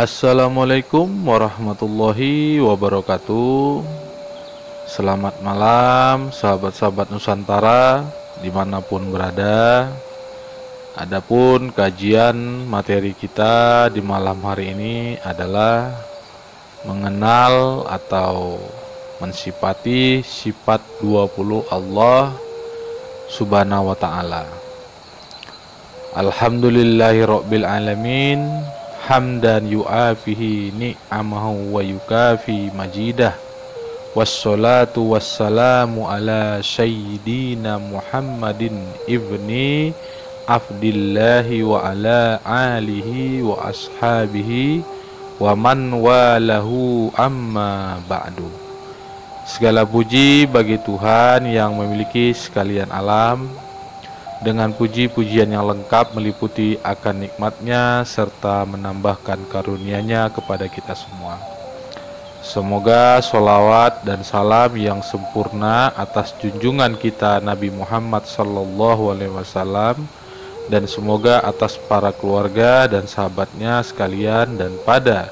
Assalamualaikum warahmatullahi wabarakatuh. Selamat malam sahabat-sahabat Nusantara dimanapun berada. Adapun kajian materi kita di malam hari ini adalah mengenal atau mensifati sifat 20 Allah Subhanahu wa ta'ala. Alhamdulillahirabbil alamin, hamdan yu'afihi ni'amahu wa yukafi majidah. Wassalatu wassalamu ala sayyidina Muhammadin ibni Abdillahi wa ala alihi wa ashabihi wa man walahu amma ba'du. Segala puji bagi Tuhan yang memiliki sekalian alam, dengan puji-pujian yang lengkap meliputi akan nikmatnya serta menambahkan karunia-Nya kepada kita semua. Semoga sholawat dan salam yang sempurna atas junjungan kita Nabi Muhammad SAW, dan semoga atas para keluarga dan sahabatnya sekalian dan pada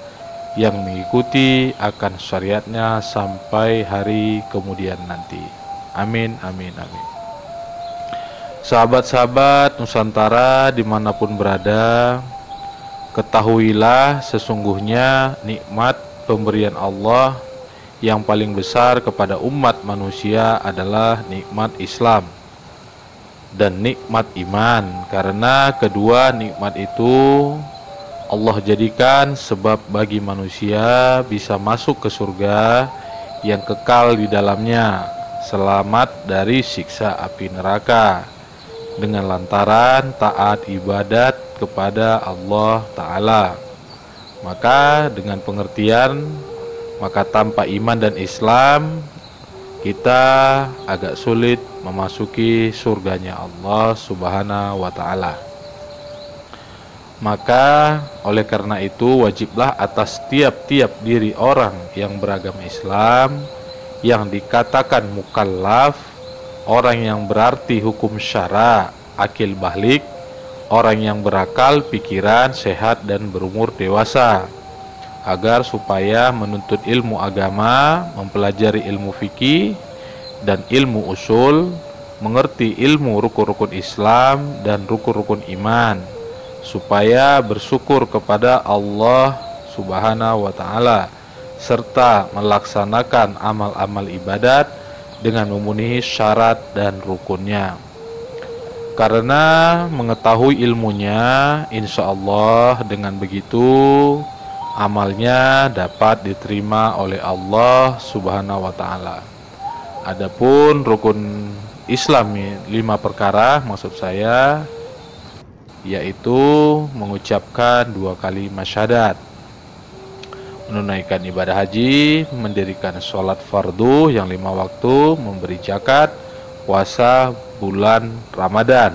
yang mengikuti akan syariatnya sampai hari kemudian nanti. Amin, amin, amin. Sahabat-sahabat Nusantara dimanapun berada, ketahuilah sesungguhnya nikmat pemberian Allah yang paling besar kepada umat manusia adalah nikmat Islam dan nikmat iman, karena kedua nikmat itu Allah jadikan sebab bagi manusia bisa masuk ke surga yang kekal di dalamnya, selamat dari siksa api neraka dengan lantaran taat ibadat kepada Allah Ta'ala. Maka dengan pengertian, maka tanpa iman dan Islam kita agak sulit memasuki surganya Allah Subhanahu wa ta'ala. Maka oleh karena itu wajiblah atas tiap-tiap diri orang yang beragama Islam, yang dikatakan mukallaf, orang yang berarti hukum syara, akil balik, orang yang berakal, pikiran, sehat dan berumur dewasa, agar supaya menuntut ilmu agama, mempelajari ilmu fikih dan ilmu usul, mengerti ilmu rukun-rukun Islam dan rukun-rukun iman, supaya bersyukur kepada Allah Subhanahu wa ta'ala, serta melaksanakan amal-amal ibadat dengan memenuhi syarat dan rukunnya. Karena mengetahui ilmunya, insya Allah dengan begitu amalnya dapat diterima oleh Allah Subhanahu wa ta'ala. Adapun rukun Islam 5 perkara maksud saya, yaitu mengucapkan 2 kalimat syahadat, menunaikan ibadah haji, mendirikan sholat fardu yang 5 waktu, memberi zakat, puasa bulan Ramadan.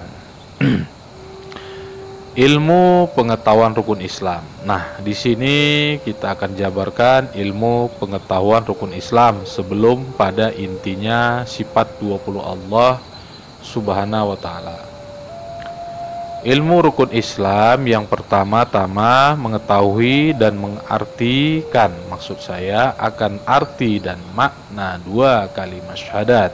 Ilmu pengetahuan rukun Islam. Nah, di sini kita akan jabarkan ilmu pengetahuan rukun Islam sebelum pada intinya sifat 20 Allah Subhanahu wa ta'ala. Ilmu rukun Islam yang pertama-tama mengetahui dan mengartikan, maksud saya akan arti dan makna 2 kalimat syahadat,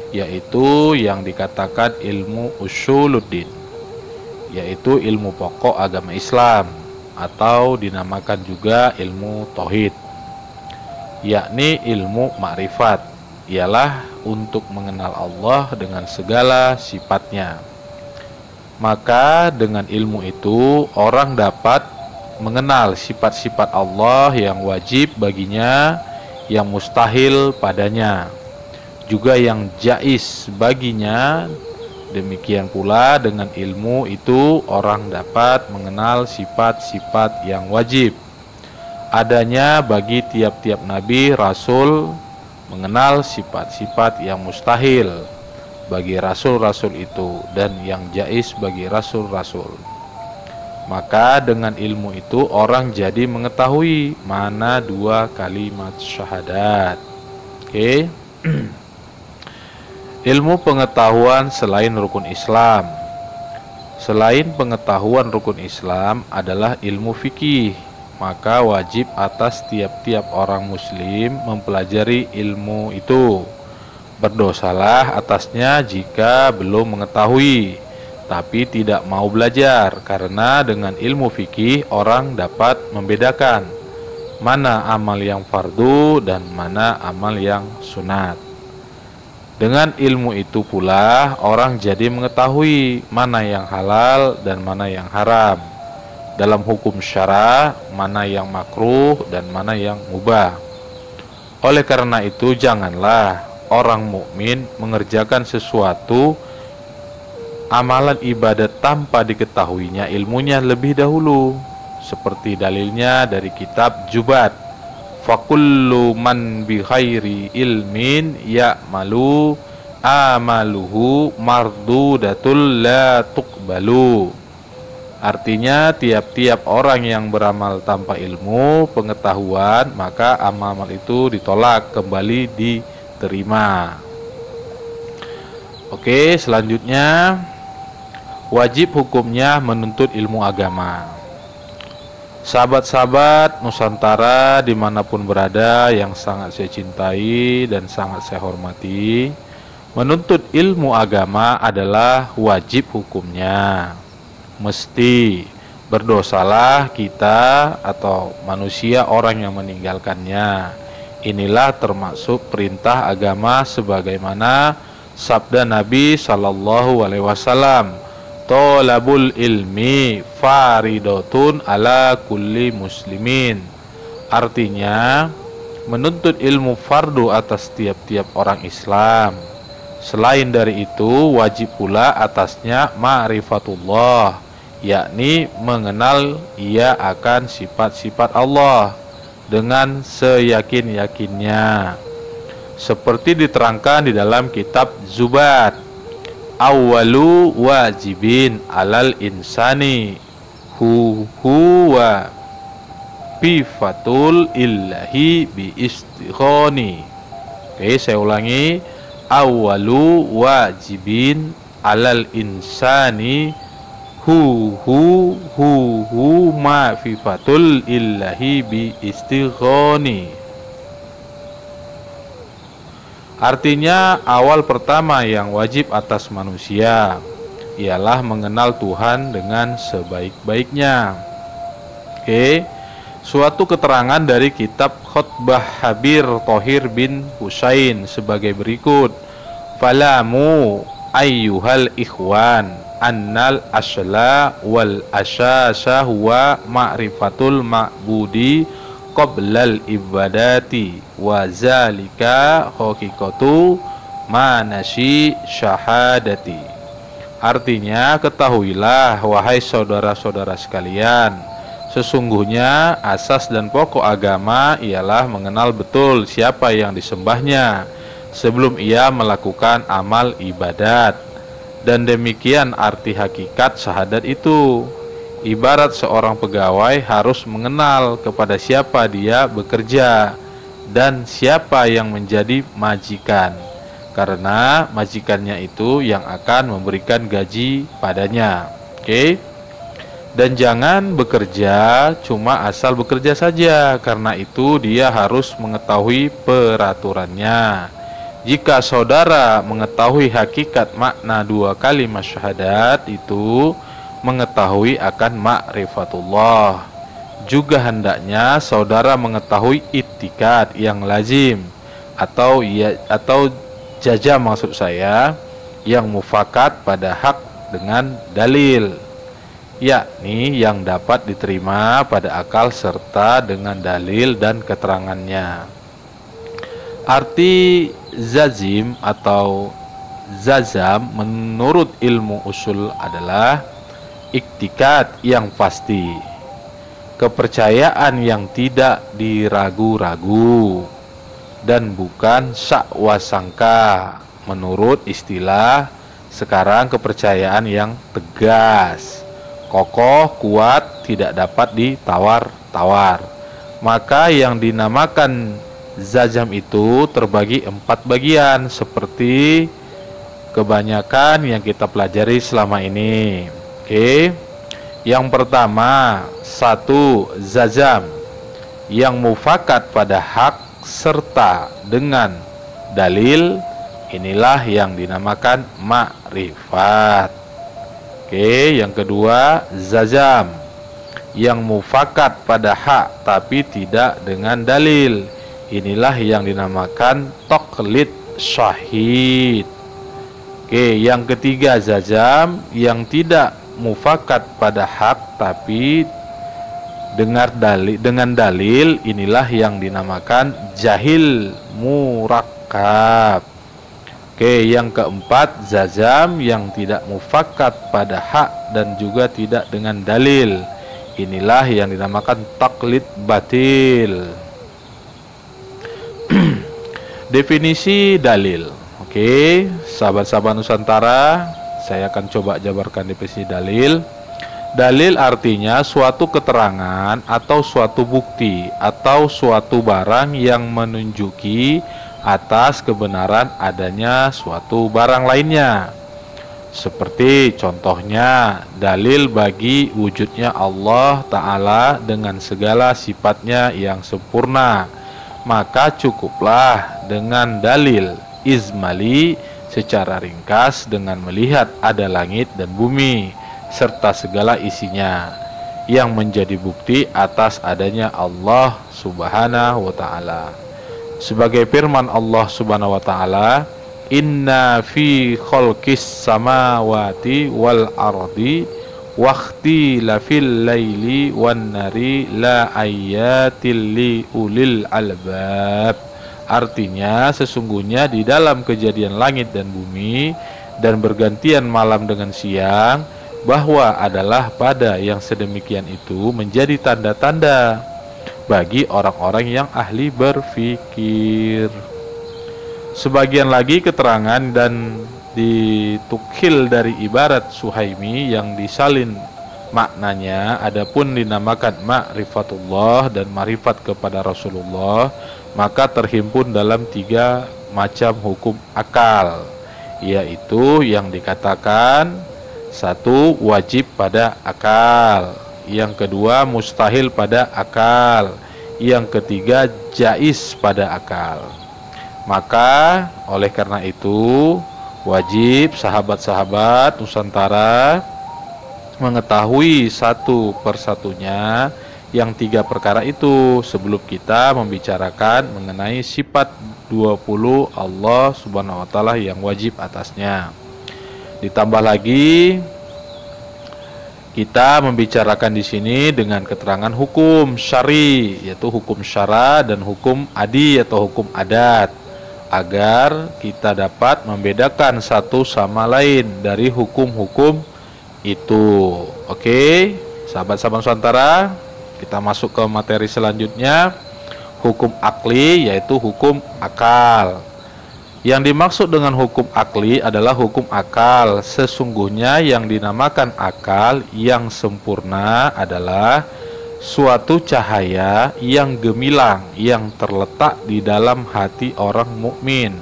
yaitu yang dikatakan ilmu usuluddin, yaitu ilmu pokok agama Islam, atau dinamakan juga ilmu tauhid, yakni ilmu makrifat, ialah untuk mengenal Allah dengan segala sifatnya. Maka dengan ilmu itu orang dapat mengenal sifat-sifat Allah yang wajib baginya, yang mustahil padanya, juga yang jais baginya. Demikian pula dengan ilmu itu orang dapat mengenal sifat-sifat yang wajib adanya bagi tiap-tiap nabi rasul, mengenal sifat-sifat yang mustahil bagi rasul-rasul itu dan yang jais bagi rasul-rasul. Maka dengan ilmu itu orang jadi mengetahui mana 2 kalimat syahadat. Oke. Ilmu pengetahuan selain rukun Islam. Selain pengetahuan rukun Islam adalah ilmu fikih, maka wajib atas tiap-tiap orang muslim mempelajari ilmu itu. Berdosalah atasnya jika belum mengetahui tapi tidak mau belajar, karena dengan ilmu fikih orang dapat membedakan mana amal yang fardu dan mana amal yang sunat. Dengan ilmu itu pula orang jadi mengetahui mana yang halal dan mana yang haram. Dalam hukum syara, mana yang makruh dan mana yang mubah. Oleh karena itu janganlah orang mukmin mengerjakan sesuatu amalan ibadat tanpa diketahuinya ilmunya lebih dahulu. Seperti dalilnya dari kitab Jubat. Fakullu man bi khairi ilmin ya'malu amaluhu mardudatul la tuqbalu. Artinya tiap-tiap orang yang beramal tanpa ilmu pengetahuan, maka amal itu ditolak, kembali diterima. Oke, selanjutnya wajib hukumnya menuntut ilmu agama. Sahabat-sahabat Nusantara dimanapun berada yang sangat saya cintai dan sangat saya hormati, menuntut ilmu agama adalah wajib hukumnya. Mesti berdosalah kita atau manusia orang yang meninggalkannya. Inilah termasuk perintah agama sebagaimana sabda Nabi Sallallahu Alaihi Wasallam, Tolabul ilmi faridotun ala kulli muslimin. Artinya menuntut ilmu fardu atas tiap-tiap orang Islam. Selain dari itu wajib pula atasnya ma'rifatullah, yakni mengenal ia akan sifat-sifat Allah dengan seyakin-yakinnya. Seperti diterangkan di dalam kitab Zubat, awwalu wajibin alal insani huwa bifatul illahi bi istighoni. Oke, saya ulangi. Awwalu wajibin alal insani hu ma fifatul illahi bi istighoni. Artinya awal pertama yang wajib atas manusia ialah mengenal Tuhan dengan sebaik-baiknya. Oke, suatu keterangan dari kitab Khutbah Habir Thohir bin Husain sebagai berikut. Falamu ayyuhal ikhwan annal asla wal asasa huwa ma'rifatul ma'budi qoblal ibadati wa zalika haqiqatu manasi syahadati. Artinya, ketahuilah wahai saudara-saudara sekalian, sesungguhnya asas dan pokok agama ialah mengenal betul siapa yang disembahnya sebelum ia melakukan amal ibadat. Dan demikian arti hakikat syahadat itu. Ibarat seorang pegawai harus mengenal kepada siapa dia bekerja dan siapa yang menjadi majikan, karena majikannya itu yang akan memberikan gaji padanya. Oke. Dan jangan bekerja cuma asal bekerja saja, karena itu dia harus mengetahui peraturannya. Jika saudara mengetahui hakikat makna dua kalimat syahadat itu, mengetahui akan ma'rifatullah. Juga hendaknya saudara mengetahui i'tikad yang lazim atau jazam maksud saya, yang mufakat pada hak dengan dalil, yakni yang dapat diterima pada akal serta dengan dalil dan keterangannya. Arti zazim atau zazam menurut ilmu usul adalah iktikad yang pasti, kepercayaan yang tidak diragu-ragu, dan bukan sakwasangka. Menurut istilah sekarang, kepercayaan yang tegas, kokoh, kuat, tidak dapat ditawar-tawar. Maka yang dinamakan zazam itu terbagi 4 bagian seperti kebanyakan yang kita pelajari selama ini. Oke. Yang pertama, satu, zazam, yang mufakat pada hak serta dengan dalil, inilah yang dinamakan makrifat. Oke, yang kedua, zazam, yang mufakat pada hak tapi tidak dengan dalil, inilah yang dinamakan taklid syahid. Oke, yang ketiga, zazam, yang tidak mufakat pada hak tapi dengan dalil, inilah yang dinamakan jahil murakkab. Oke, yang keempat, zazam, yang tidak mufakat pada hak dan juga tidak dengan dalil, inilah yang dinamakan taklid batil. Definisi dalil. Oke, sahabat-sahabat Nusantara, saya akan coba jabarkan definisi dalil. Dalil artinya suatu keterangan atau suatu bukti atau suatu barang yang menunjuki atas kebenaran adanya suatu barang lainnya. Seperti contohnya, dalil bagi wujudnya Allah Ta'ala dengan segala sifatnya yang sempurna. Maka cukuplah dengan dalil izmali secara ringkas dengan melihat ada langit dan bumi serta segala isinya yang menjadi bukti atas adanya Allah Subhanahu wa Ta'ala. Sebagai firman Allah Subhanahu wa Ta'ala, inna fi khalqis samawati wal ardi wakhtilafil laili wan nari la ayatil li ulil albab. Artinya, sesungguhnya di dalam kejadian langit dan bumi dan bergantian malam dengan siang, bahwa adalah pada yang sedemikian itu menjadi tanda-tanda bagi orang-orang yang ahli berfikir. Sebagian lagi keterangan dan ditukhil dari ibarat Suhaimi yang disalin maknanya, adapun dinamakan ma'rifatullah dan ma'rifat kepada Rasulullah, maka terhimpun dalam 3 macam hukum akal, yaitu yang dikatakan, 1. Wajib pada akal, yang kedua mustahil pada akal, yang ketiga jaiz pada akal. Maka oleh karena itu wajib sahabat-sahabat Nusantara mengetahui satu persatunya yang 3 perkara itu sebelum kita membicarakan mengenai sifat 20 Allah Subhanahu wa Ta'ala yang wajib atasnya. Ditambah lagi kita membicarakan di sini dengan keterangan hukum syari, yaitu hukum syara dan hukum adi atau hukum adat, agar kita dapat membedakan satu sama lain dari hukum-hukum itu. Oke, sahabat-sahabat Nusantara, kita masuk ke materi selanjutnya, hukum akli, yaitu hukum akal. Yang dimaksud dengan hukum akli adalah hukum akal. Sesungguhnya yang dinamakan akal yang sempurna adalah suatu cahaya yang gemilang yang terletak di dalam hati orang mukmin.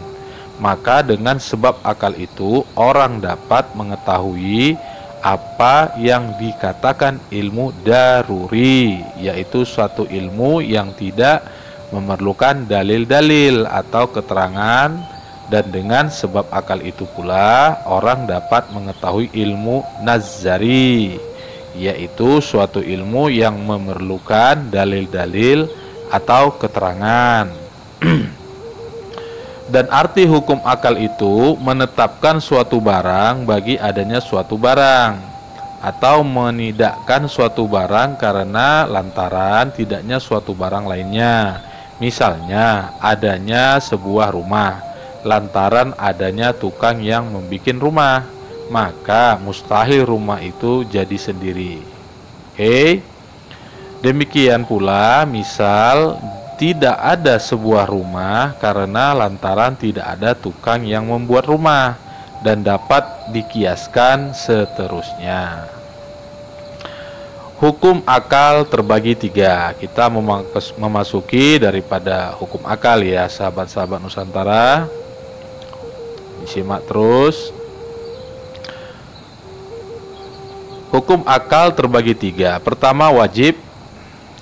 Maka dengan sebab akal itu orang dapat mengetahui apa yang dikatakan ilmu daruri, yaitu suatu ilmu yang tidak memerlukan dalil-dalil atau keterangan. Dan dengan sebab akal itu pula orang dapat mengetahui ilmu nazari, yaitu suatu ilmu yang memerlukan dalil-dalil atau keterangan. Dan arti hukum akal itu menetapkan suatu barang bagi adanya suatu barang, atau menidakkan suatu barang karena lantaran tidaknya suatu barang lainnya. Misalnya adanya sebuah rumah lantaran adanya tukang yang membikin rumah, maka mustahil rumah itu jadi sendiri. Oke. Demikian pula misal tidak ada sebuah rumah karena lantaran tidak ada tukang yang membuat rumah, dan dapat dikiaskan seterusnya. Hukum akal terbagi 3. Kita memasuki daripada hukum akal ya sahabat-sahabat Nusantara. Disimak terus. Hukum akal terbagi tiga. Pertama wajib,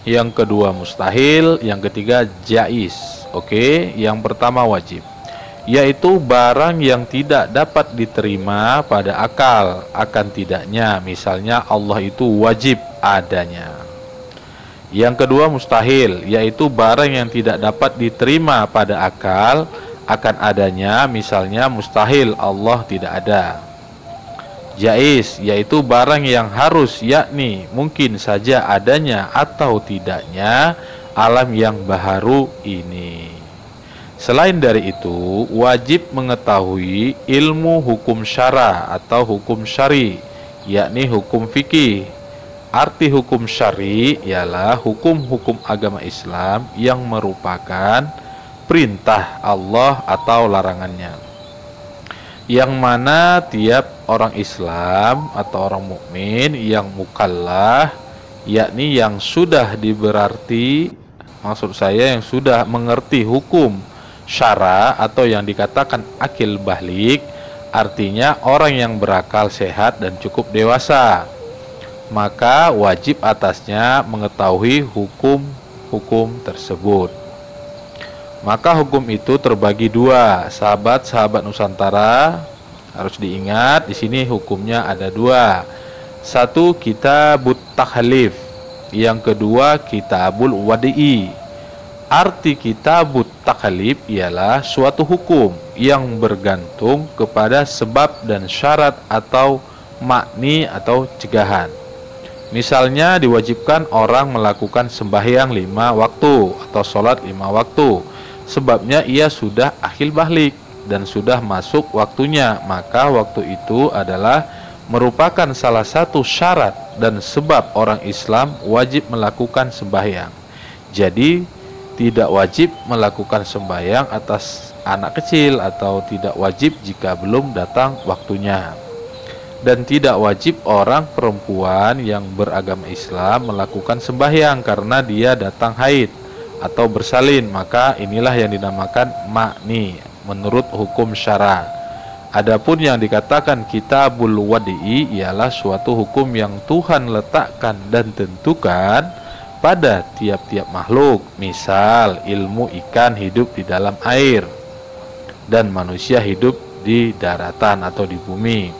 yang kedua mustahil, yang ketiga jaiz. Oke, yang pertama wajib, yaitu barang yang tidak dapat diterima pada akal akan tidaknya. Misalnya Allah itu wajib adanya. Yang kedua mustahil, yaitu barang yang tidak dapat diterima pada akal akan adanya. Misalnya mustahil Allah tidak ada. Jaiz, yaitu barang yang harus, yakni mungkin saja adanya atau tidaknya alam yang baharu ini. Selain dari itu, wajib mengetahui ilmu hukum syara atau hukum syari, yakni hukum fikih. Arti hukum syari ialah hukum-hukum agama Islam yang merupakan perintah Allah atau larangannya, yang mana tiap orang Islam atau orang mukmin yang mukallaf, yakni yang sudah diberarti, maksud saya yang sudah mengerti hukum syara atau yang dikatakan akil balik, artinya orang yang berakal sehat dan cukup dewasa, maka wajib atasnya mengetahui hukum-hukum tersebut. Maka hukum itu terbagi dua, sahabat-sahabat Nusantara harus diingat di sini hukumnya ada dua. Satu kitabut tahlif, yang kedua kitabul wadi'i. Arti kitabut tahlif ialah suatu hukum yang bergantung kepada sebab dan syarat atau makni atau cegahan. Misalnya diwajibkan orang melakukan sembahyang 5 waktu atau sholat 5 waktu. Sebabnya ia sudah akil balik dan sudah masuk waktunya, maka waktu itu adalah merupakan salah satu syarat dan sebab orang Islam wajib melakukan sembahyang. Jadi tidak wajib melakukan sembahyang atas anak kecil atau tidak wajib jika belum datang waktunya. Dan tidak wajib orang perempuan yang beragama Islam melakukan sembahyang karena dia datang haid atau bersalin, maka inilah yang dinamakan makni menurut hukum syara. Adapun yang dikatakan kitabul wadi'i ialah suatu hukum yang Tuhan letakkan dan tentukan pada tiap-tiap makhluk. Misal ilmu ikan hidup di dalam air dan manusia hidup di daratan atau di bumi.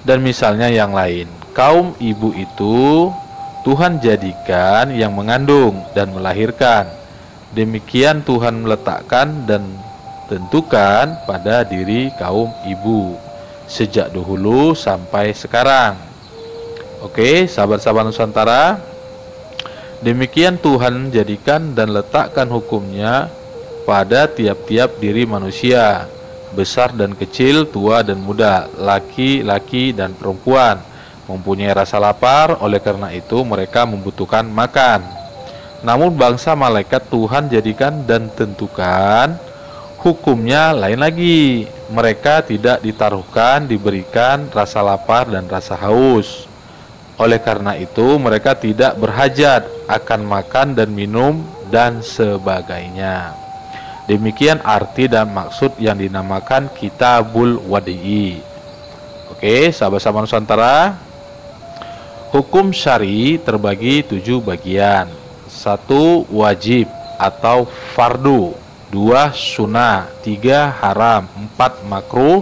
Dan misalnya yang lain, kaum ibu itu Tuhan jadikan yang mengandung dan melahirkan. Demikian Tuhan meletakkan dan tentukan pada diri kaum ibu sejak dahulu sampai sekarang. Oke, sahabat-sahabat Nusantara, demikian Tuhan jadikan dan letakkan hukumnya pada tiap-tiap diri manusia, besar dan kecil, tua dan muda, laki-laki dan perempuan, mempunyai rasa lapar, oleh karena itu mereka membutuhkan makan. Namun bangsa malaikat Tuhan jadikan dan tentukan hukumnya lain lagi. Mereka tidak ditaruhkan, diberikan rasa lapar dan rasa haus. Oleh karena itu mereka tidak berhajat akan makan dan minum dan sebagainya. Demikian arti dan maksud yang dinamakan kitabul wadi'i. Oke, sahabat-sahabat Nusantara, hukum syari terbagi 7 bagian. 1 wajib atau fardu, 2 sunnah, 3 haram, 4 makruh,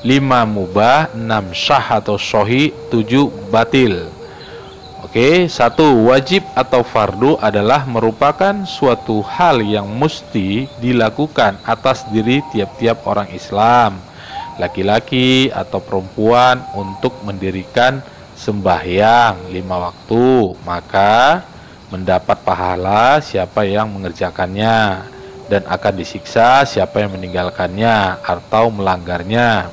5 mubah, 6 syah atau sahih, 7 batil. Oke, 1 wajib atau fardu adalah merupakan suatu hal yang mesti dilakukan atas diri tiap-tiap orang Islam, laki-laki atau perempuan, untuk mendirikan sembahyang 5 waktu, maka mendapat pahala siapa yang mengerjakannya dan akan disiksa siapa yang meninggalkannya atau melanggarnya.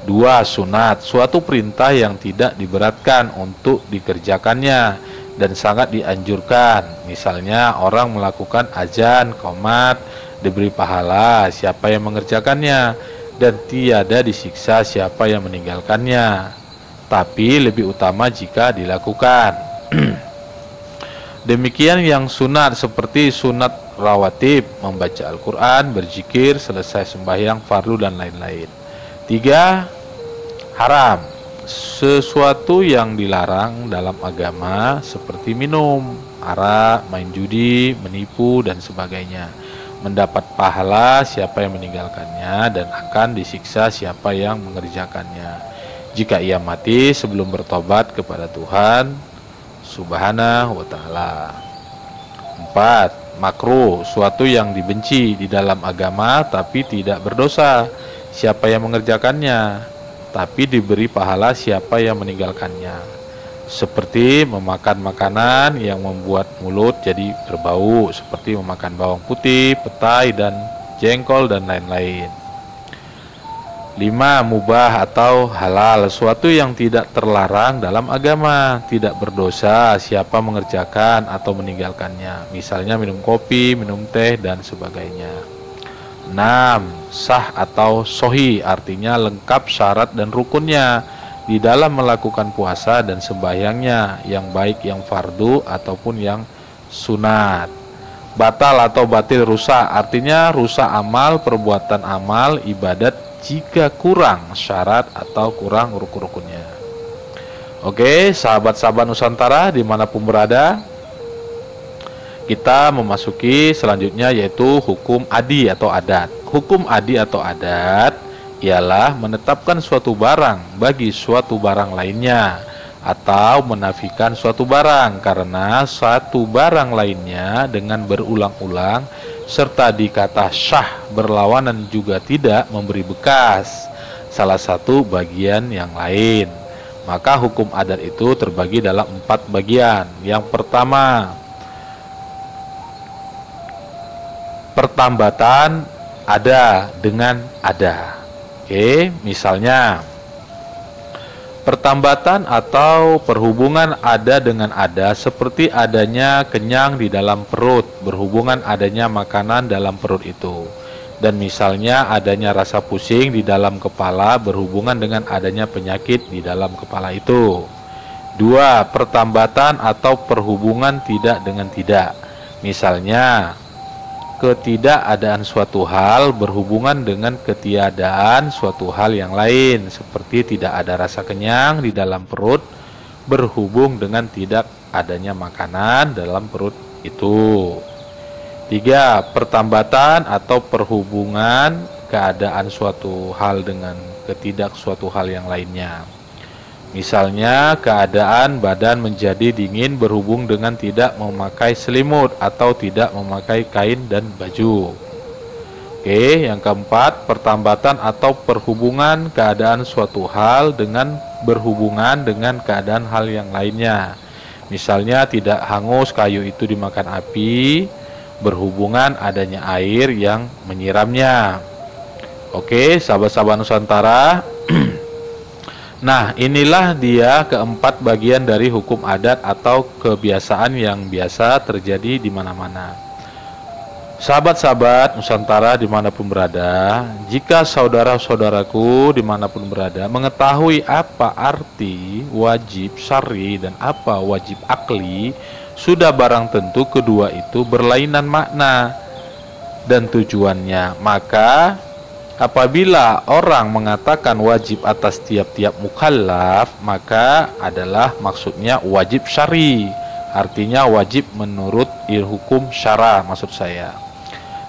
2 sunat, suatu perintah yang tidak diberatkan untuk dikerjakannya dan sangat dianjurkan. Misalnya orang melakukan azan, qomat, diberi pahala siapa yang mengerjakannya dan tiada disiksa siapa yang meninggalkannya, tapi lebih utama jika dilakukan. Demikian yang sunat seperti sunat rawatib, membaca Al-Quran, berzikir, selesai sembahyang fardu dan lain-lain. 3 haram, sesuatu yang dilarang dalam agama seperti minum, arak, main judi, menipu, dan sebagainya. Mendapat pahala siapa yang meninggalkannya dan akan disiksa siapa yang mengerjakannya jika ia mati sebelum bertobat kepada Tuhan Subhanahu wa ta'ala. 4. Makruh, suatu yang dibenci di dalam agama tapi tidak berdosa siapa yang mengerjakannya, tapi diberi pahala siapa yang meninggalkannya. Seperti memakan makanan yang membuat mulut jadi berbau, seperti memakan bawang putih, petai, dan jengkol, dan lain-lain. 5. Mubah atau halal, suatu yang tidak terlarang dalam agama, tidak berdosa siapa mengerjakan atau meninggalkannya, misalnya minum kopi, minum teh, dan sebagainya. 6. Sah atau sohi, artinya lengkap syarat dan rukunnya di dalam melakukan puasa dan sembahyangnya, yang baik yang fardu ataupun yang sunat. Batal atau batil, rusak, artinya rusak amal, perbuatan amal, ibadat jika kurang syarat atau kurang rukun-rukunnya. Oke, sahabat-sahabat Nusantara dimanapun berada, kita memasuki selanjutnya yaitu hukum adi atau adat. Hukum adi atau adat ialah menetapkan suatu barang bagi suatu barang lainnya atau menafikan suatu barang karena suatu barang lainnya dengan berulang-ulang serta dikata syah berlawanan juga tidak memberi bekas salah satu bagian yang lain. Maka hukum adat itu terbagi dalam 4 bagian. Yang pertama, pertambatan ada dengan ada. Oke, misalnya pertambatan atau perhubungan ada dengan ada seperti adanya kenyang di dalam perut, berhubungan adanya makanan dalam perut itu. Dan misalnya adanya rasa pusing di dalam kepala berhubungan dengan adanya penyakit di dalam kepala itu. 2. Pertambatan atau perhubungan tidak dengan tidak. Misalnya ketidakadaan suatu hal berhubungan dengan ketiadaan suatu hal yang lain, seperti tidak ada rasa kenyang di dalam perut berhubung dengan tidak adanya makanan dalam perut itu. 3. Pertambatan atau perhubungan keadaan suatu hal dengan ketidak suatu hal yang lainnya. Misalnya keadaan badan menjadi dingin berhubung dengan tidak memakai selimut atau tidak memakai kain dan baju. Oke, yang keempat, pertambatan atau perhubungan keadaan suatu hal dengan berhubungan dengan keadaan hal yang lainnya. Misalnya tidak hangus kayu itu dimakan api berhubungan adanya air yang menyiramnya. Oke, sahabat-sahabat Nusantara, nah, inilah dia keempat bagian dari hukum adat atau kebiasaan yang biasa terjadi di mana-mana. Sahabat-sahabat Nusantara dimanapun berada, jika saudara-saudaraku dimanapun berada mengetahui apa arti wajib syar'i dan apa wajib akli, sudah barang tentu kedua itu berlainan makna dan tujuannya. Maka apabila orang mengatakan wajib atas tiap-tiap mukallaf, maka adalah maksudnya wajib syar'i, artinya wajib menurut hukum syara maksud saya.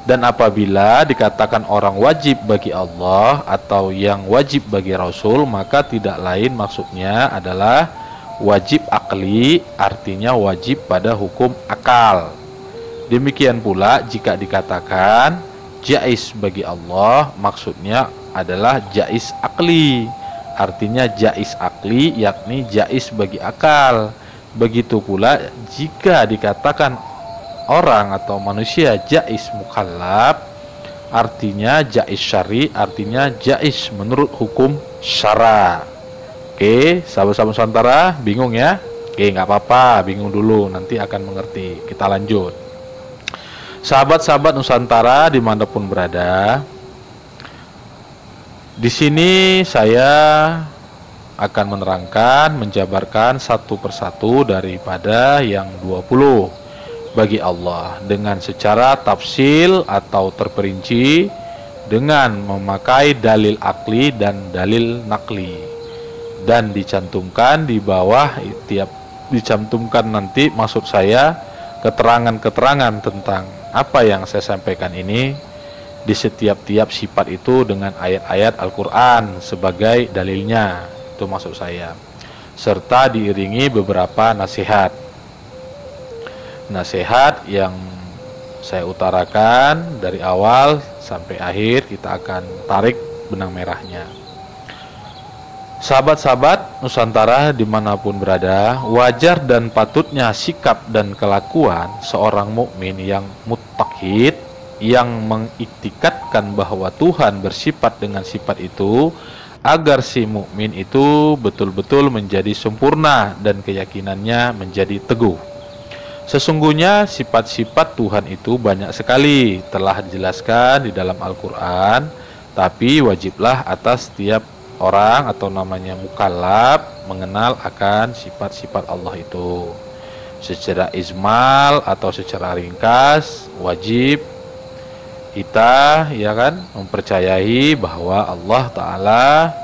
Dan apabila dikatakan orang wajib bagi Allah atau yang wajib bagi Rasul, maka tidak lain maksudnya adalah wajib akli, artinya wajib pada hukum akal. Demikian pula jika dikatakan jais bagi Allah, maksudnya adalah jais akli, artinya jais akli yakni jais bagi akal. Begitu pula jika dikatakan orang atau manusia jais mukallaf, artinya jais syari, artinya jais menurut hukum syara. Oke, sahabat-sahabat Nusantara, bingung ya? Oke, nggak apa-apa, bingung dulu, nanti akan mengerti. Kita lanjut. Sahabat-sahabat Nusantara dimanapun berada, di sini saya akan menerangkan, menjabarkan satu persatu daripada yang 20 bagi Allah dengan secara tafsil atau terperinci dengan memakai dalil akli dan dalil nakli. dan dicantumkan di bawah tiap dicantumkan nanti, maksud saya keterangan-keterangan tentang apa yang saya sampaikan ini di setiap-tiap sifat itu dengan ayat-ayat Al-Quran sebagai dalilnya, itu maksud saya, serta diiringi beberapa nasihat yang saya utarakan dari awal sampai akhir. Kita akan tarik benang merahnya. Sahabat-sahabat Nusantara dimanapun berada, wajar dan patutnya sikap dan kelakuan seorang mukmin yang muttaqid, yang mengiktikadkan bahwa Tuhan bersifat dengan sifat itu, agar si mukmin itu betul-betul menjadi sempurna dan keyakinannya menjadi teguh. Sesungguhnya sifat-sifat Tuhan itu banyak sekali, telah dijelaskan di dalam Al-Quran, tapi wajiblah atas setiap orang atau namanya mukallaf mengenal akan sifat-sifat Allah itu secara ijmal atau secara ringkas. Wajib kita mempercayai bahwa Allah Ta'ala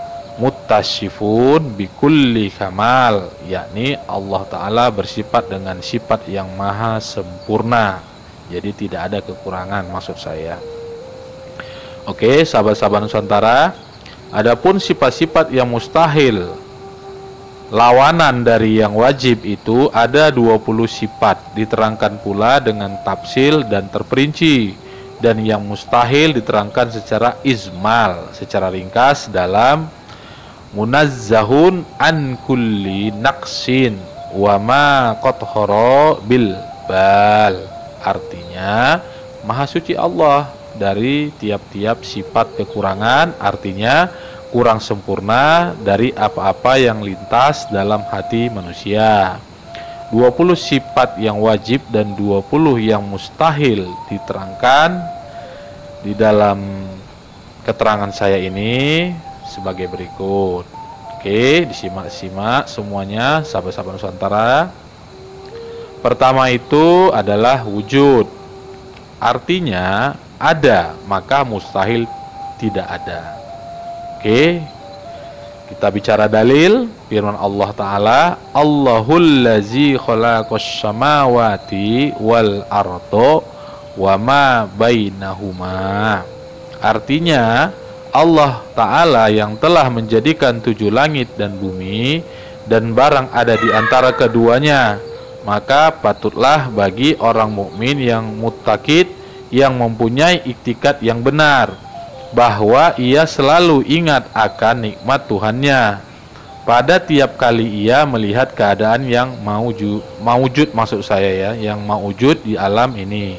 muttasifun bikulli kamal, yakni Allah Ta'ala bersifat dengan sifat yang maha sempurna, jadi tidak ada kekurangan, maksud saya. Oke, sahabat-sahabat Nusantara, adapun sifat-sifat yang mustahil, lawanan dari yang wajib, itu ada 20 sifat, diterangkan pula dengan tafsil dan terperinci. Dan yang mustahil diterangkan secara ijmal, secara ringkas dalam munazzahun an kulli naqsin wa ma qathara bil bal. Artinya maha suci Allah dari tiap-tiap sifat kekurangan, artinya kurang sempurna dari apa-apa yang lintas dalam hati manusia. 20 sifat yang wajib dan 20 yang mustahil diterangkan di dalam keterangan saya ini sebagai berikut. Oke, disimak-simak semuanya sahabat-sahabat Nusantara. Pertama itu adalah wujud. Artinya ada, maka mustahil tidak ada. Oke, kita bicara dalil. Firman Allah Ta'ala, Allahul lazi khalaqas samawati wal ardo wa ma bainahuma. Artinya Allah Ta'ala yang telah menjadikan 7 langit dan bumi dan barang ada di antara keduanya. Maka patutlah bagi orang mukmin yang muttaqid, yang mempunyai iktikad yang benar, bahwa ia selalu ingat akan nikmat Tuhannya pada tiap kali ia melihat keadaan yang maujud, maksud saya ya, yang maujud di alam ini.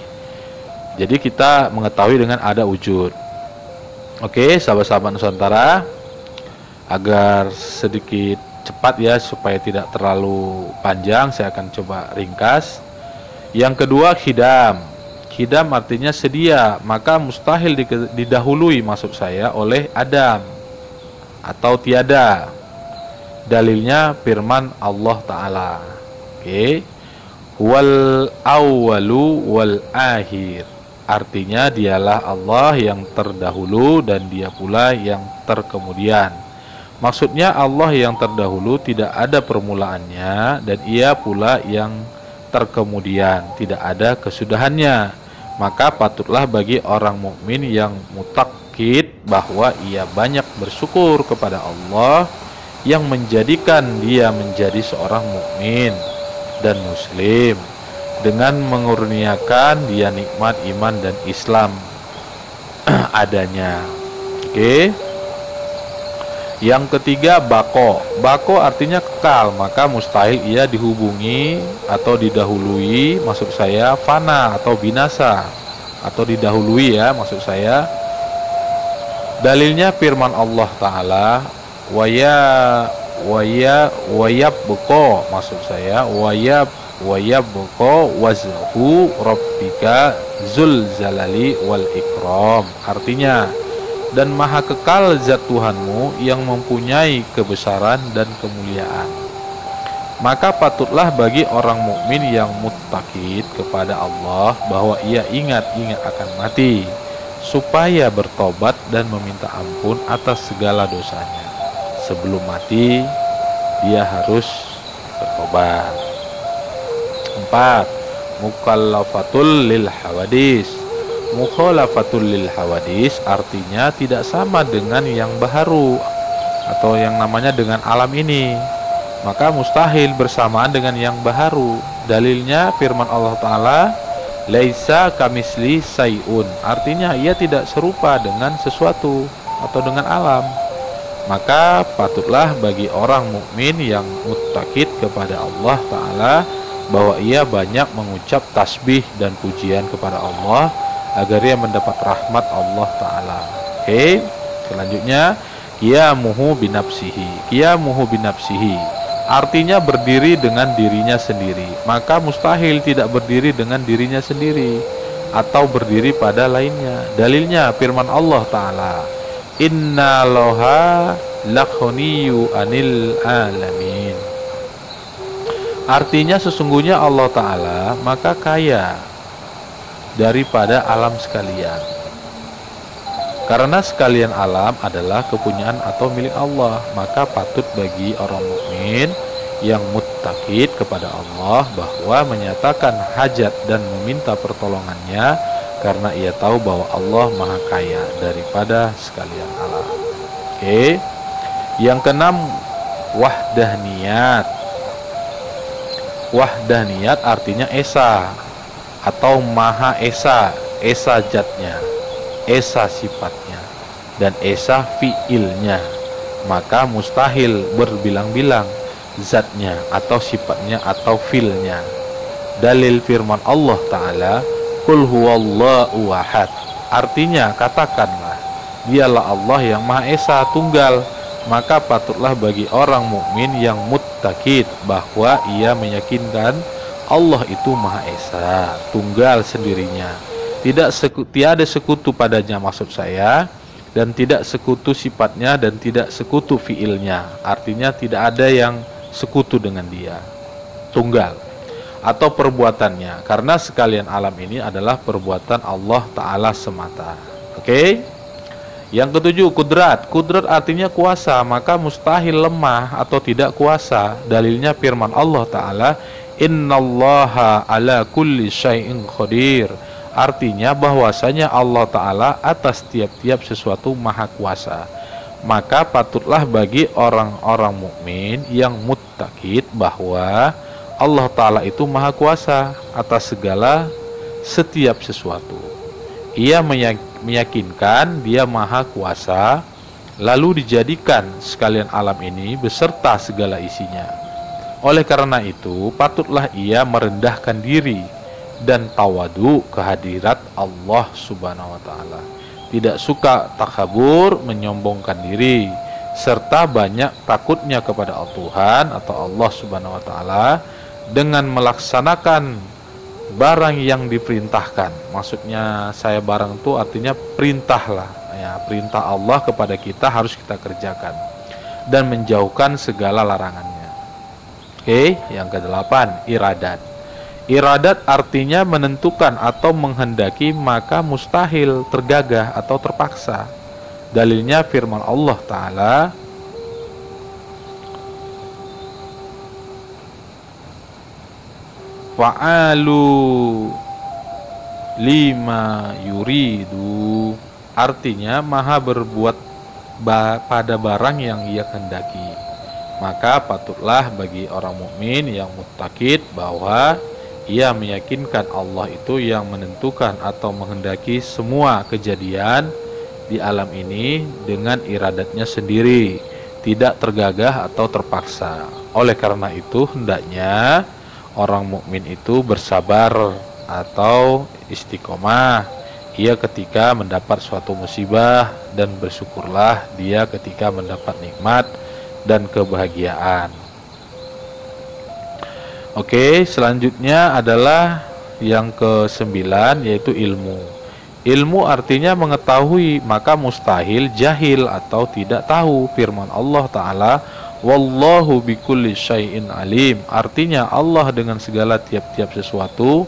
Jadi kita mengetahui dengan ada wujud. Oke, sahabat-sahabat Nusantara, agar sedikit cepat ya, supaya tidak terlalu panjang, saya akan coba ringkas. Yang kedua, khidam. Khidam artinya sedia, maka mustahil didahului, maksud saya, oleh Adam atau tiada. Dalilnya firman Allah Ta'ala. Oke, wal awwalu wal akhir. Artinya dialah Allah yang terdahulu dan dia pula yang terkemudian. Maksudnya Allah yang terdahulu tidak ada permulaannya, dan ia pula yang terkemudian tidak ada kesudahannya. Maka patutlah bagi orang mukmin yang muttaqid bahwa ia banyak bersyukur kepada Allah yang menjadikan dia menjadi seorang mukmin dan muslim dengan mengurniakan dia nikmat iman dan Islam adanya. Oke. Yang ketiga, bako. Bako artinya kekal, maka mustahil ia dihubungi atau didahului, maksud saya fana atau binasa, atau didahului ya, maksud saya. Dalilnya firman Allah Ta'ala, wayab beko, maksud saya wayab beko wazhu rabbika zul zalali wal ikram. Artinya, dan maha kekal zat Tuhanmu yang mempunyai kebesaran dan kemuliaan. Maka patutlah bagi orang mukmin yang muttaqid kepada Allah bahwa ia ingat akan mati, supaya bertobat dan meminta ampun atas segala dosanya sebelum mati, dia harus bertobat. 4. Mukallafatul lil hawadis. Mukhalafatul lil hawadis artinya tidak sama dengan yang baharu atau yang namanya dengan alam ini, maka mustahil bersamaan dengan yang baharu. Dalilnya firman Allah Ta'ala, laisa kamisli sayun, artinya ia tidak serupa dengan sesuatu atau dengan alam. Maka patutlah bagi orang mukmin yang muttaqid kepada Allah Ta'ala bahwa ia banyak mengucap tasbih dan pujian kepada Allah agar ia mendapat rahmat Allah Ta'ala. Oke, selanjutnya qiyamuhu binafsihi. Qiyamuhu binafsihi artinya berdiri dengan dirinya sendiri, maka mustahil tidak berdiri dengan dirinya sendiri atau berdiri pada lainnya. Dalilnya firman Allah Ta'ala, inna loha lakhoniyu anil alamin. Artinya sesungguhnya Allah Ta'ala maka kaya daripada alam sekalian, karena sekalian alam adalah kepunyaan atau milik Allah. Maka patut bagi orang mukmin yang muttaqid kepada Allah bahwa menyatakan hajat dan meminta pertolongannya, karena ia tahu bahwa Allah maha kaya daripada sekalian alam. Oke. Yang keenam, wahdaniyat. Wahdaniyat artinya esa atau maha esa, esa zatnya, esa sifatnya, dan esa fiilnya. Maka mustahil berbilang-bilang zatnya atau sifatnya atau fiilnya. Dalil firman Allah Ta'ala, qul huwallahu ahad, artinya katakanlah dialah Allah yang maha esa tunggal. Maka patutlah bagi orang mukmin yang muttaqid bahwa ia meyakinkan Allah itu maha esa tunggal sendirinya, tiada sekutu padanya maksud saya, dan tidak sekutu sifatnya dan tidak sekutu fiilnya, artinya tidak ada yang sekutu dengan dia, tunggal, atau perbuatannya, karena sekalian alam ini adalah perbuatan Allah Ta'ala semata. Oke. Yang ketujuh, kudrat. Kudrat artinya kuasa, maka mustahil lemah atau tidak kuasa. Dalilnya firman Allah Ta'ala, innallaha ala kulli syai'in qadir, artinya bahwasanya Allah Ta'ala atas tiap-tiap sesuatu maha kuasa. Maka patutlah bagi orang-orang mukmin yang muttaqid bahwa Allah Ta'ala itu maha kuasa atas segala setiap sesuatu. Ia meyakinkan dia maha kuasa, lalu dijadikan sekalian alam ini beserta segala isinya. Oleh karena itu patutlah ia merendahkan diri dan tawadu kehadirat Allah Subhanahu wa Ta'ala, tidak suka takabur, menyombongkan diri, serta banyak takutnya kepada Tuhan atau Allah Subhanahu wa Ta'ala dengan melaksanakan barang yang diperintahkan. Maksudnya saya barang itu artinya perintah lah ya, perintah Allah kepada kita harus kita kerjakan dan menjauhkan segala larangannya. Oke, yang ke-8, iradat. Iradat artinya menentukan atau menghendaki, maka mustahil tergagah atau terpaksa. Dalilnya firman Allah Ta'ala, fa'alu lima yuridu, artinya maha berbuat pada barang yang ia kehendaki. Maka patutlah bagi orang mukmin yang muttaqid bahwa ia meyakinkan Allah itu yang menentukan atau menghendaki semua kejadian di alam ini dengan iradatnya sendiri, tidak tergagah atau terpaksa. Oleh karena itu hendaknya orang mukmin itu bersabar atau istiqomah ia ketika mendapat suatu musibah, dan bersyukurlah dia ketika mendapat nikmat dan kebahagiaan. Oke, selanjutnya adalah yang ke-9, yaitu ilmu. Ilmu artinya mengetahui, maka mustahil jahil atau tidak tahu. Firman Allah Ta'ala, wallahu bikulli syai'in alim, artinya Allah dengan segala tiap-tiap sesuatu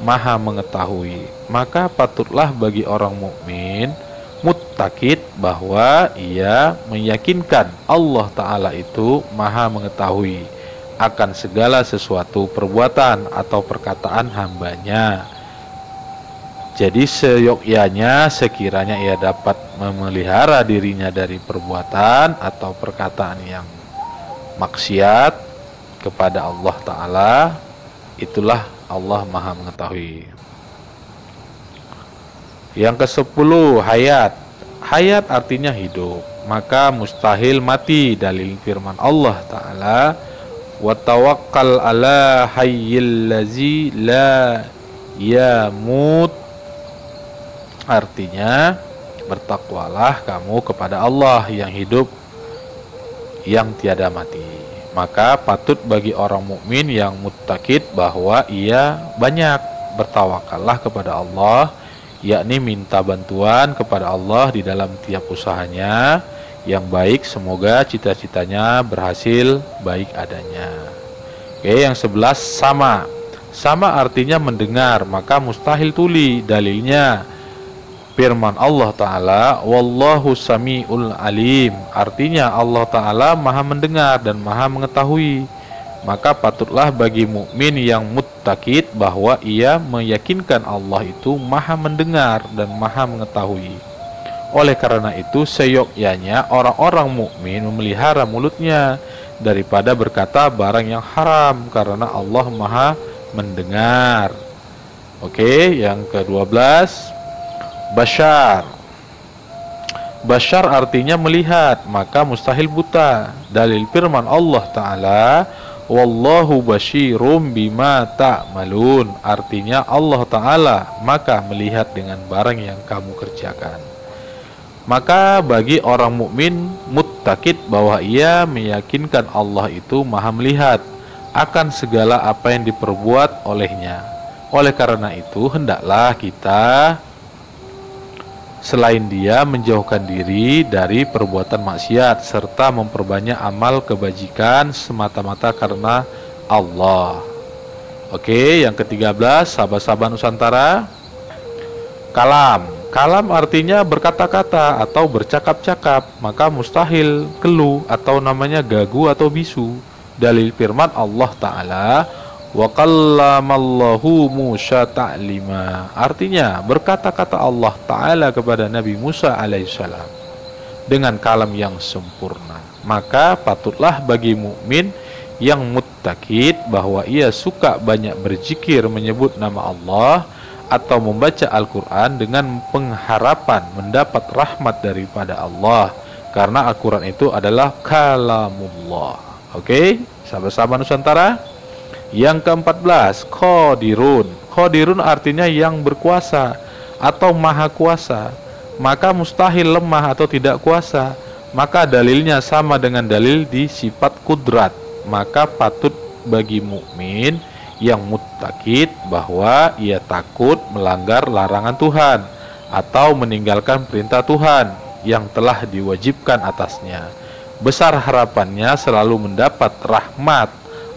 maha mengetahui. Maka patutlah bagi orang mukmin muttaqid bahwa ia meyakinkan Allah Ta'ala itu maha mengetahui akan segala sesuatu perbuatan atau perkataan hambanya. Jadi seyogyanya sekiranya ia dapat memelihara dirinya dari perbuatan atau perkataan yang maksiat kepada Allah Ta'ala, itulah Allah maha mengetahui. Yang ke-10, hayat. Hayat artinya hidup, maka mustahil mati. Dalil firman Allah Ta'ala, wa tawakkal ala hayyil lazi la yamut. Artinya, bertakwalah kamu kepada Allah yang hidup, yang tiada mati. Maka patut bagi orang mukmin yang muttaqid bahwa ia banyak bertawakallah kepada Allah, yakni minta bantuan kepada Allah di dalam tiap usahanya yang baik. Semoga cita-citanya berhasil baik adanya. Oke, yang 11, sama. Sama artinya mendengar, maka mustahil tuli. Dalilnya firman Allah Ta'ala, wallahu sami'ul alim. Artinya Allah Ta'ala maha mendengar dan maha mengetahui. Maka patutlah bagi mukmin yang muttaqid bahwa ia meyakinkan Allah itu maha mendengar dan maha mengetahui. Oleh karena itu seyogyanya orang-orang mukmin memelihara mulutnya daripada berkata barang yang haram, karena Allah maha mendengar. Oke, yang ke-12, Bashar. Bashar artinya melihat, maka mustahil buta. Dalil firman Allah Ta'ala, wallahu basyirum bima ta'malun. Artinya Allah Ta'ala maka melihat dengan barang yang kamu kerjakan. Maka bagi orang mukmin muttaqid bahwa ia meyakinkan Allah itu maha melihat akan segala apa yang diperbuat olehnya. Oleh karena itu hendaklah kita selain dia menjauhkan diri dari perbuatan maksiat serta memperbanyak amal kebajikan semata-mata karena Allah. Oke, yang ke-13, sahabat-sahabat Nusantara, kalam. Kalam artinya berkata-kata atau bercakap-cakap, maka mustahil keluh atau namanya gagu atau bisu. Dalil firman Allah Ta'ala, wa kallamallahu Musa ta'lima. Artinya berkata-kata Allah Ta'ala kepada Nabi Musa alaihissalam dengan kalam yang sempurna. Maka patutlah bagi mukmin yang muttaqid bahwa ia suka banyak berzikir menyebut nama Allah atau membaca Al-Quran dengan pengharapan mendapat rahmat daripada Allah, karena Al-Quran itu adalah kalamullah. Oke, sahabat-sahabat Nusantara. Yang ke-14, qadirun. Qadirun artinya yang berkuasa atau maha kuasa, maka mustahil lemah atau tidak kuasa. Maka dalilnya sama dengan dalil di sifat kudrat. Maka patut bagi mukmin yang muttaqid bahwa ia takut melanggar larangan Tuhan atau meninggalkan perintah Tuhan yang telah diwajibkan atasnya. Besar harapannya selalu mendapat rahmat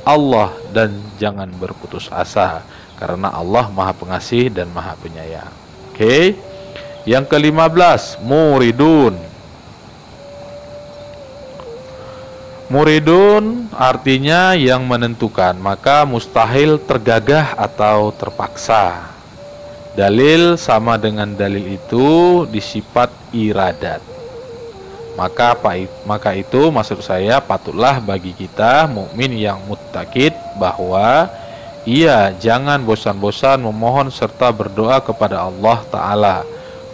Allah dan jangan berputus asa, karena Allah maha pengasih dan maha penyayang. Oke, yang ke-15, muridun. Muridun artinya yang menentukan, maka mustahil tergagah atau terpaksa. Dalil sama dengan dalil itu di sifat iradat. Maka itu maksud saya patutlah bagi kita mukmin yang muttaqid bahwa ia jangan bosan-bosan memohon serta berdoa kepada Allah Ta'ala,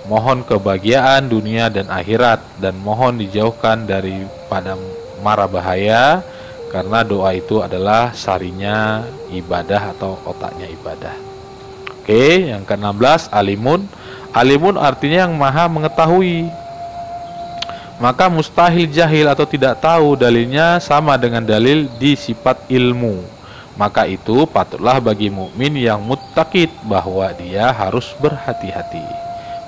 mohon kebahagiaan dunia dan akhirat, dan mohon dijauhkan daripada mara bahaya, karena doa itu adalah sarinya ibadah atau otaknya ibadah. Oke, yang ke-16, alimun. Alimun artinya yang maha mengetahui, maka mustahil jahil atau tidak tahu. Dalilnya sama dengan dalil di sifat ilmu. Maka itu patutlah bagi mukmin yang muttaqid bahwa dia harus berhati-hati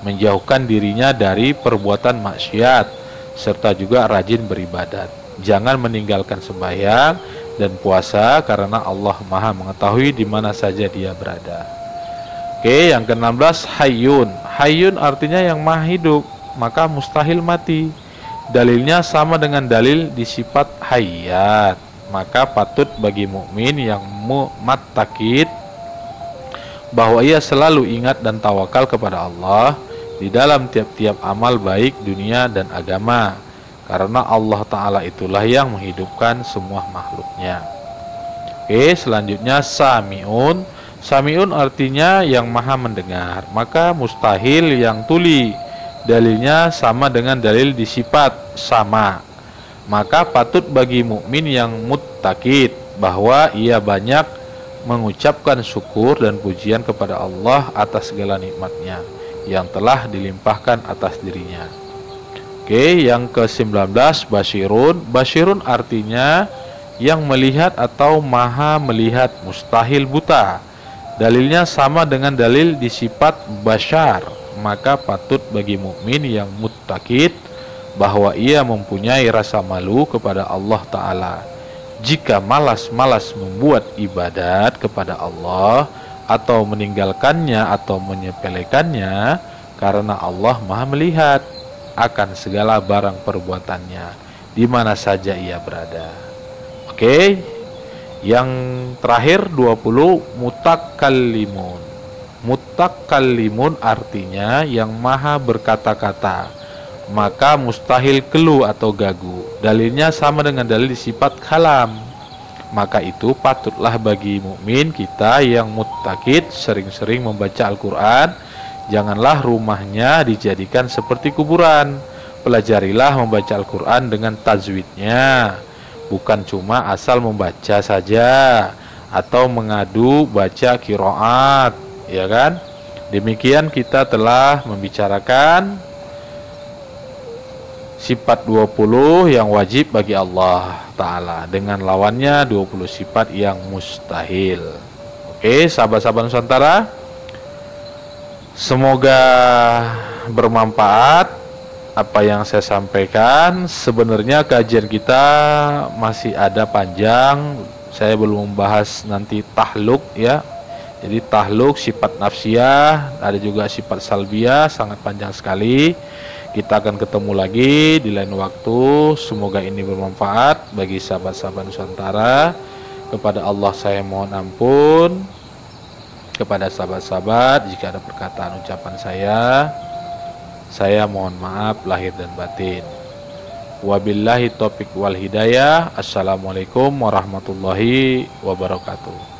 menjauhkan dirinya dari perbuatan maksiat serta juga rajin beribadat. Jangan meninggalkan sembahyang dan puasa karena Allah maha mengetahui di mana saja dia berada. Oke, yang ke-16, hayyun. Hayyun artinya yang maha hidup, maka mustahil mati. Dalilnya sama dengan dalil di sifat hayat, maka patut bagi mukmin yang muttaqid bahwa ia selalu ingat dan tawakal kepada Allah di dalam tiap-tiap amal baik dunia dan agama, karena Allah Ta'ala itulah yang menghidupkan semua makhluknya. Oke, selanjutnya sami'un. Sami'un artinya yang maha mendengar, maka mustahil yang tuli. Dalilnya sama dengan dalil di sifat sama, maka patut bagi mukmin yang muttaqid bahwa ia banyak mengucapkan syukur dan pujian kepada Allah atas segala nikmatnya yang telah dilimpahkan atas dirinya. Oke, yang ke-19 basyirun. Basyirun artinya yang melihat atau maha melihat, mustahil buta. Dalilnya sama dengan dalil di sifat basyar, maka patut bagi mukmin yang muttaqid bahwa ia mempunyai rasa malu kepada Allah Ta'ala jika malas-malas membuat ibadat kepada Allah atau meninggalkannya atau menyepelekannya, karena Allah maha melihat akan segala barang perbuatannya di mana saja ia berada. Oke, yang terakhir 20 mutakallimun. Mutakallimun artinya yang maha berkata-kata, maka mustahil keluh atau gagu. Dalilnya sama dengan dalil di sifat kalam, maka itu patutlah bagi mukmin kita yang muttaqid sering-sering membaca Al-Quran. Janganlah rumahnya dijadikan seperti kuburan. Pelajarilah membaca Al-Quran dengan tajwidnya, bukan cuma asal membaca saja atau mengadu baca qiraat, ya kan? Demikian kita telah membicarakan sifat 20 yang wajib bagi Allah Ta'ala, dengan lawannya 20 sifat yang mustahil. Oke, sahabat-sahabat Nusantara, semoga bermanfaat apa yang saya sampaikan. Sebenarnya kajian kita masih ada panjang, saya belum membahas nanti tahluk ya. Jadi tahluk, sifat nafsiyah, ada juga sifat salbiyah, sangat panjang sekali. Kita akan ketemu lagi di lain waktu. Semoga ini bermanfaat bagi sahabat-sahabat Nusantara. Kepada Allah saya mohon ampun. Kepada sahabat-sahabat jika ada perkataan ucapan saya mohon maaf lahir dan batin. Wabillahi taufiq wal hidayah. Assalamualaikum warahmatullahi wabarakatuh.